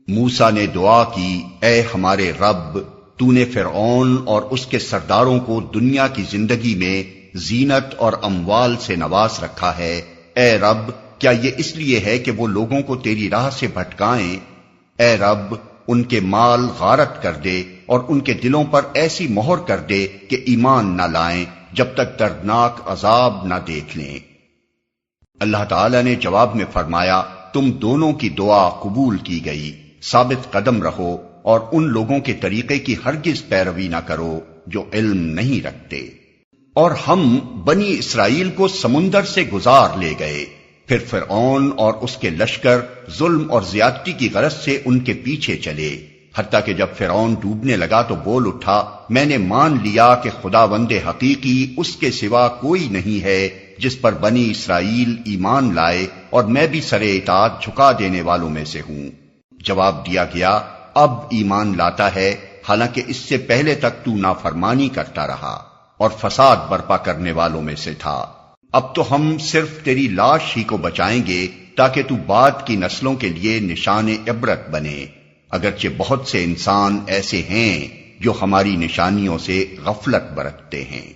موسیٰ نے دعا کی، اے ہمارے رب، تو نے فرعون اور اس کے سرداروں کو دنیا کی زندگی میں زینت اور اموال سے نواز رکھا ہے۔ اے رب، کیا یہ اس لیے ہے کہ وہ لوگوں کو تیری راہ سے بھٹکائیں؟ اے رب، ان کے مال غارت کر دے اور ان کے دلوں پر ایسی مہر کر دے کہ ایمان نہ لائیں جب تک دردناک عذاب نہ دیکھ لیں۔ اللہ تعالی نے جواب میں فرمایا، تم دونوں کی دعا قبول کی گئی، ثابت قدم رہو اور ان لوگوں کے طریقے کی ہرگز پیروی نہ کرو جو علم نہیں رکھتے۔ اور ہم بنی اسرائیل کو سمندر سے گزار لے گئے، پھر فرعون اور اس کے لشکر ظلم اور زیادتی کی غرض سے ان کے پیچھے چلے، حتیٰ کہ جب فرعون ڈوبنے لگا تو بول اٹھا، میں نے مان لیا کہ خداوند حقیقی اس کے سوا کوئی نہیں ہے جس پر بنی اسرائیل ایمان لائے، اور میں بھی سر اطاعت جھکا دینے والوں میں سے ہوں۔ جواب دیا گیا، اب ایمان لاتا ہے، حالانکہ اس سے پہلے تک تو نافرمانی کرتا رہا اور فساد برپا کرنے والوں میں سے تھا۔ اب تو ہم صرف تیری لاش ہی کو بچائیں گے تاکہ تو بعد کی نسلوں کے لیے نشان عبرت بنے، اگرچہ بہت سے انسان ایسے ہیں جو ہماری نشانیوں سے غفلت برتتے ہیں۔